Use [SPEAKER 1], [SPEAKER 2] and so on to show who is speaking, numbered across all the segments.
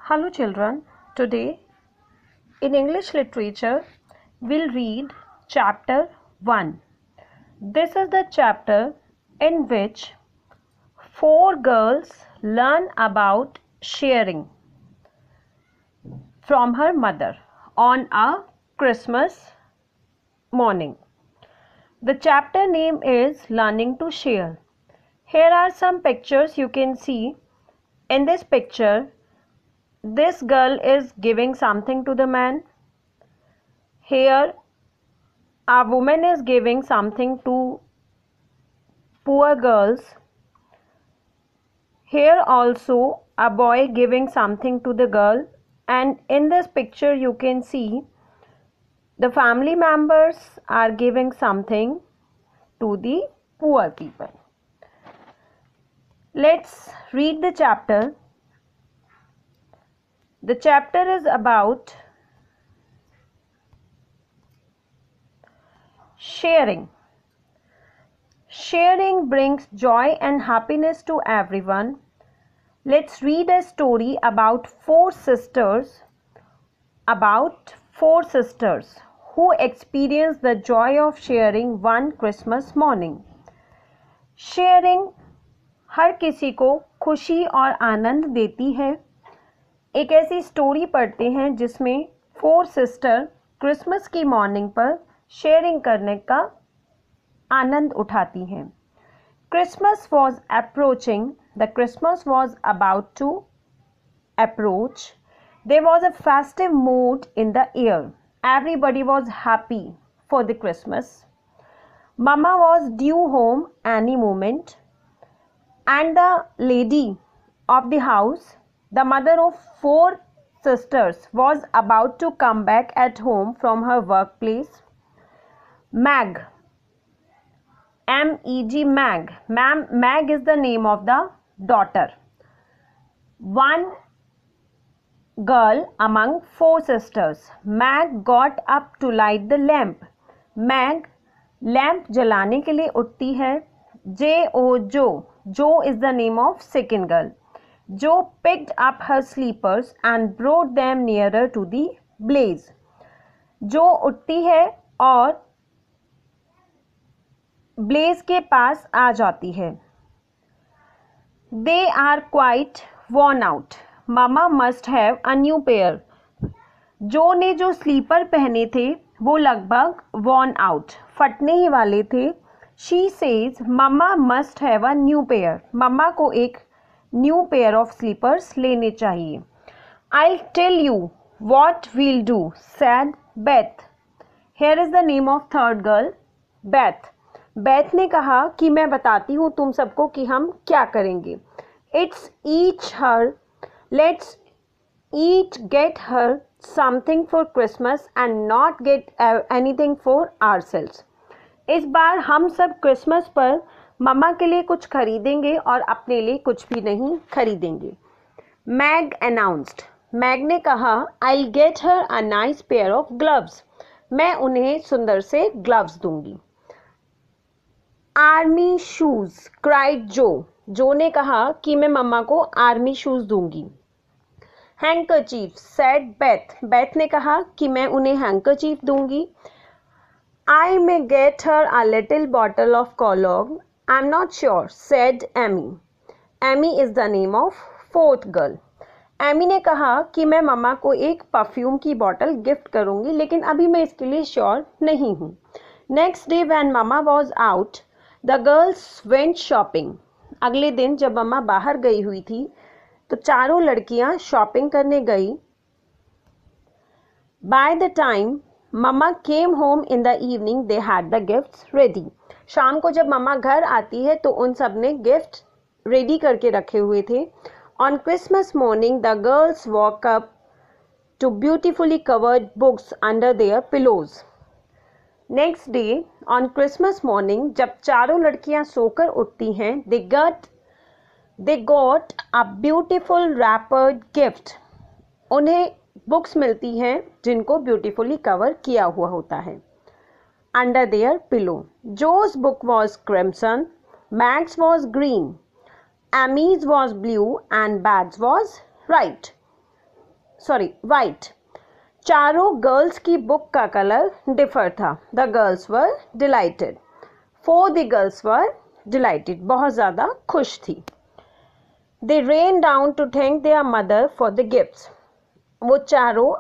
[SPEAKER 1] Hello children, today in English literature we'll read chapter 1. This is the chapter in which 4 girls learn about sharing from her mother on a Christmas morning. The chapter name is Learning to Share. Here are some pictures you can see. In this picture, this girl is giving something to the man. Here a woman is giving something to poor girls. Here also a boy giving something to the girl, and in this picture you can see the family members are giving something to the poor people. Let's read the chapter. The chapter is about sharing. Sharing brings joy and happiness to everyone. Let's read a story about four sisters who experienced the joy of sharing one Christmas morning. Sharing हर किसी को खुशी और आनंद देती है. एक ऐसी story पढ़ते हैं जिसमें 4 सिस्टर क्रिसमस की मॉर्निंग पर शेयरिंग करने का आनंद उठाती हैं. Christmas was approaching. The Christmas was about to approach. There was a festive mood in the air. Everybody was happy for the Christmas. Mama was due home any moment, and the lady of the house, the mother of 4 sisters, was about to come back at home from her workplace. Mag, M-E-G, Mag. Mag is the name of the daughter. One girl among 4 sisters. Mag got up to light the lamp. Mag lamp जलाने के लिए उठती है. जो is the name of second girl. Jo picked up her sleepers and brought them nearer to the blaze. जो उठती है और ब्लेज के पास आ जाती है. They are quite worn out. Mama must have a new pair. जो ने जो स्लीपर पहने थे वो लगभग worn out, फटने ही वाले थे. She says Mama must have a new pair. मम्मा को एक new pair of slippers लेने चाहिए. I'll tell you what we'll do, said Beth. Here is the name of third girl, Beth. Beth ने कहा कि मैं बताती हूँ तुम सबको कि हम क्या करेंगे. Let's each get her something for Christmas and not get anything for ourselves. इस बार हम सब क्रिसमस पर मम्मा के लिए कुछ खरीदेंगे और अपने लिए कुछ भी नहीं खरीदेंगे. Mag announced. मैग ने कहा I'll get her a nice pair of gloves. मैं उन्हें सुंदर से ग्लव्स दूंगी. Army shoes, cried Joe. जो ने कहा कि मैं मम्मा को आर्मी शूज दूंगी. Handkerchief, said Beth. Beth ने कहा कि मैं उन्हें हैंकरचीफ दूंगी. I may get her a little bottle of cologne. I'm not sure, said Amy. Amy is the name of fourth girl. Amy ने कहा कि मैं मम्मा को एक परफ्यूम की बॉटल गिफ्ट करूंगी, लेकिन अभी मैं इसके लिए श्योर नहीं हूँ. Next day when Mama was out, the girls went shopping. अगले दिन जब मम्मा बाहर गई हुई थी तो चारों लड़कियां शॉपिंग करने गई. By the time Mama came home in the evening, they had the gifts ready. शाम को जब मम्मा घर आती है तो उन सब ने गिफ्ट रेडी करके रखे हुए थे. On Christmas morning, the girls woke up to beautifully covered books under their pillows. Next day, on Christmas morning, जब चारों लड़कियां सोकर उठती हैं, they got a beautiful wrapped gift. उन्हें बुक्स मिलती हैं जिनको ब्यूटीफुली कवर किया हुआ होता है. Under their pillow. Joe's book was crimson, Mag's was green, Amy's was blue and Bad's was white. White. चारों गर्ल्स की बुक का कलर डिफर था। The girls were delighted. 4 the girls were delighted, बहुत ज़्यादा खुश थी। They ran down to thank their mother for the gifts. वो चारों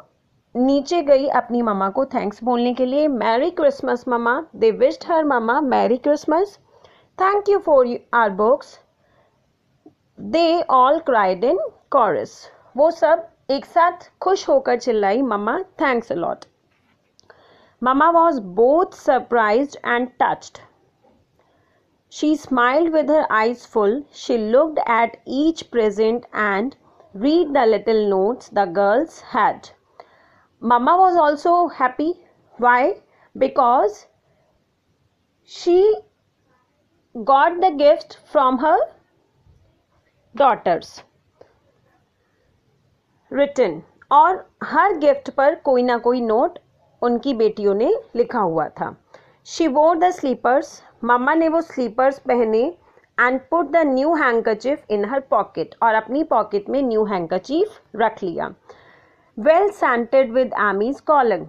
[SPEAKER 1] नीचे गई अपनी मम्मा को थैंक्स बोलने के लिए। Merry Christmas mamma, they wished her mamma merry Christmas. Thank you for our books, they all cried in chorus. वो सब एक साथ खुश होकर चिल्लाई, mamma thanks a lot. Mamma was both surprised and touched. She smiled with her eyes full. She looked at each present and read the little notes the girls had. Mama was also happy. Why? Because she got the gift from her daughters. Written. और हर gift पर कोई ना कोई note उनकी बेटियों ने लिखा हुआ था। She wore the slippers. मम्मा ने वो स्लीपर्स पहने and put the new handkerchief in her pocket, और अपनी पॉकेट में न्यू हैंकरचीफ रख लिया। Well scented with Emmys calling.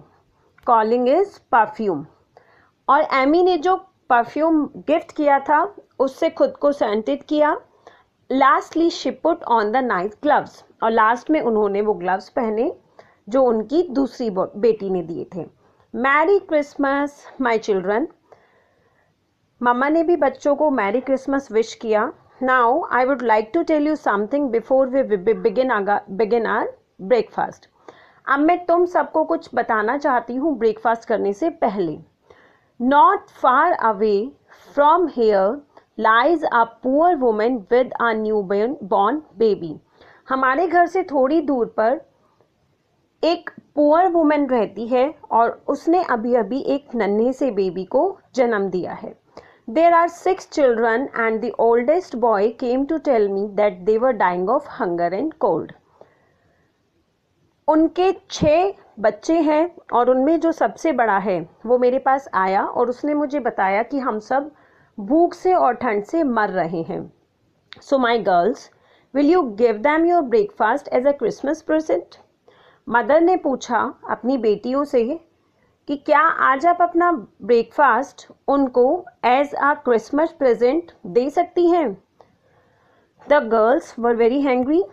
[SPEAKER 1] Calling is perfume. और एमी ने जो परफ्यूम गिफ्ट किया था उससे खुद को सेंटेड किया। Lastly she put on the nice gloves. और लास्ट में उन्होंने वो ग्लव्स पहने जो उनकी दूसरी बेटी ने दिए थे। Merry Christmas my children. Mamma ने भी बच्चों को मैरी क्रिसमस विश किया। Now I would like to tell you something before we begin our breakfast. अब मैं तुम सबको कुछ बताना चाहती हूँ ब्रेकफास्ट करने से पहले। Not far away from here lies a poor woman with a new born baby. हमारे घर से थोड़ी दूर पर एक पुअर वुमन रहती है और उसने अभी अभी एक नन्हे से बेबी को जन्म दिया है। There are 6 children and the oldest boy came to tell me that they were dying of hunger and cold. उनके 6 बच्चे हैं और उनमें जो सबसे बड़ा है वो मेरे पास आया और उसने मुझे बताया कि हम सब भूख से और ठंड से मर रहे हैं। So my girls, will you give them your breakfast as a Christmas present? Mother ने पूछा अपनी बेटियों से कि क्या आज आप अपना ब्रेकफास्ट उनको एज अ क्रिसमस प्रेजेंट दे सकती हैं। The girls were very hungry.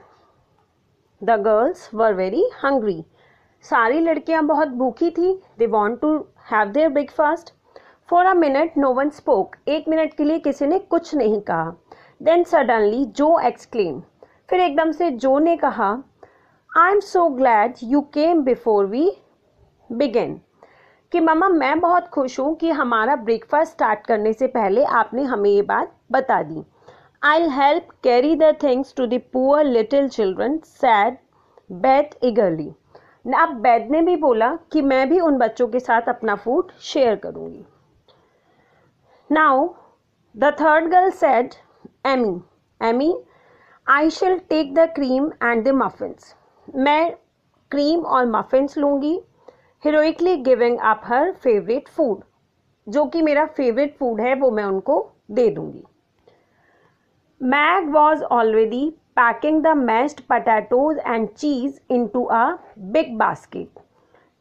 [SPEAKER 1] The girls were very hungry. सारी लड़कियां बहुत भूखी थी। They want to have their breakfast. For a minute no one spoke. 1 minute के लिए किसी ने कुछ नहीं कहा। Then suddenly Jo exclaim. फिर एकदम से जो ने कहा, I am so glad you came before we begin. कि मम्मा मैं बहुत खुश हूँ कि हमारा ब्रेकफास्ट स्टार्ट करने से पहले आपने हमें ये बात बता दी। I'll help carry the things to the poor little children, said Beth eagerly. अब बेथ ने भी बोला कि मैं भी उन बच्चों के साथ अपना फूड शेयर करूँगी। Now the third girl said, Amy, I shall take the cream and the muffins. मैं क्रीम और मफिन्स लूँगी। heroically giving up her favorite food, जो कि मेरा फेवरेट फूड है वो मैं उनको दे दूंगी। Mag was already packing the mashed potatoes and cheese into a big basket.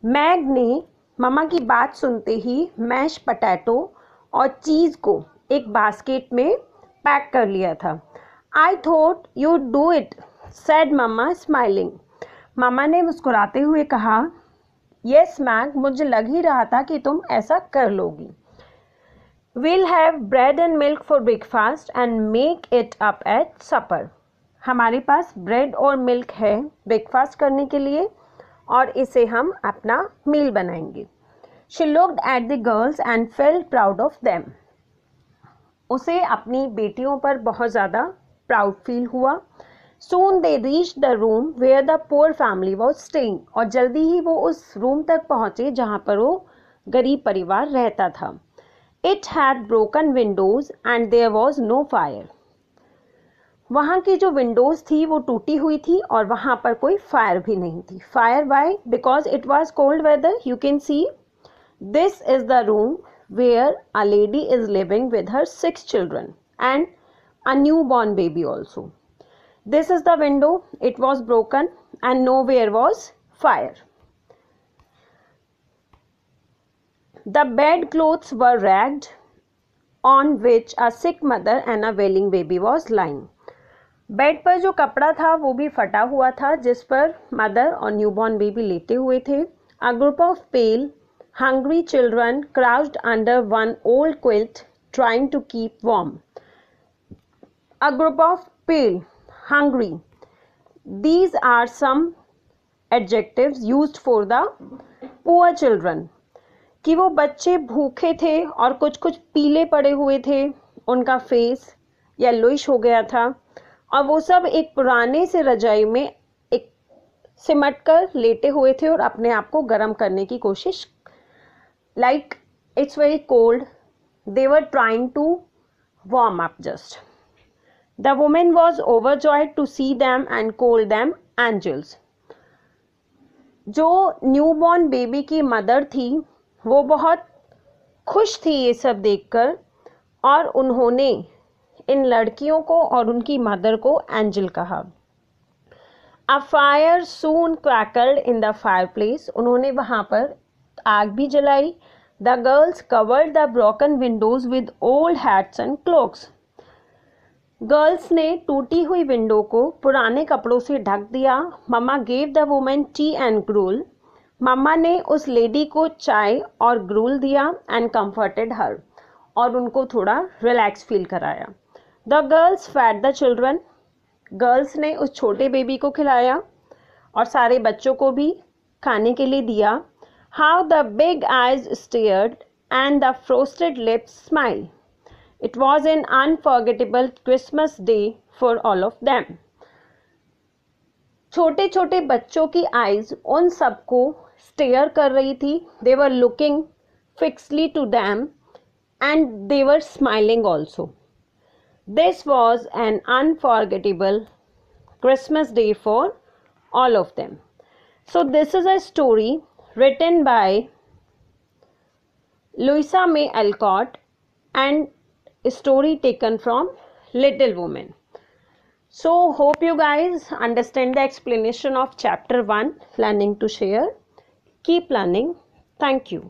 [SPEAKER 1] Mag ने मम्मा की बात सुनते ही मैश पटैटो और चीज़ को एक बास्केट में पैक कर लिया था। I thought you'd do it, said mamma smiling. मम्मा ने मुस्कुराते हुए कहा, Yes, मैग, मुझे लग ही रहा था कि तुम ऐसा कर लोगी। We'll have bread and milk for breakfast and make it up at supper. हमारे पास ब्रेड और मिल्क है ब्रेकफास्ट करने के लिए और इसे हम अपना मील बनाएंगे। She looked at the girls and felt proud of them. उसे अपनी बेटियों पर बहुत ज़्यादा प्राउड फील हुआ। Soon they reached the room where the poor family was staying. और जल्दी ही वो उस रूम तक पहुँचे जहाँ पर वो गरीब परिवार रहता था। It had broken windows and there was no fire. वहाँ की जो विंडोज़ थी वो टूटी हुई थी और वहाँ पर कोई फायर भी नहीं थी। Fire why? Because it was cold weather. You can see this is the room where a lady is living with her 6 children and a newborn baby also. This is the window. It was broken and nowhere was fire. The bedclothes were ragged, on which a sick mother and a wailing baby was lying. Bed पर जो कपड़ा था वो भी फटा हुआ था, जिस पर मदर और न्यूबॉर्न बेबी लेटे हुए थे. A group of pale, hungry children crouched under one old quilt, trying to keep warm. A group of pale, hungry. These are some adjectives used for the poor children. कि वो बच्चे भूखे थे और कुछ कुछ पीले पड़े हुए थे, उनका फेस येलोइश हो गया था और वो सब एक पुराने से रजाई में एक सिमट कर लेटे हुए थे और अपने आप को गर्म करने की कोशिश. Like it's very cold, they were trying to warm up just. The women was overjoyed to see them and called them angels. जो न्यूबॉर्न बेबी की मदर थी वो बहुत खुश थी ये सब देखकर, और उन्होंने इन लड़कियों को और उनकी मदर को एंजल कहा. A fire soon crackled in the fireplace. उन्होंने वहाँ पर आग भी जलाई. The girls covered the broken windows with old hats and cloaks. Girls ने टूटी हुई विंडो को पुराने कपड़ों से ढक दिया. Mamma gave the women tea and gruel. Mamma ने उस लेडी को चाय और ग्रूल दिया. एंड कंफर्टेड हर, और उनको थोड़ा रिलैक्स फील कराया. The girls fed the children. Girls ने उस छोटे बेबी को खिलाया और सारे बच्चों को भी खाने के लिए दिया. How the big eyes stared and the frosted lips smile. It was an unforgettable Christmas day for all of them. छोटे छोटे बच्चों की आईज उन सबको स्टेयर कर रही थी. They were looking fixedly to them and they were smiling also. This was an unforgettable Christmas day for all of them. So this is a story written by Louisa May Alcott and a story taken from Little Women. So hope you guys understand the explanation of chapter 1, Learning to Share. Keep learning. Thank you.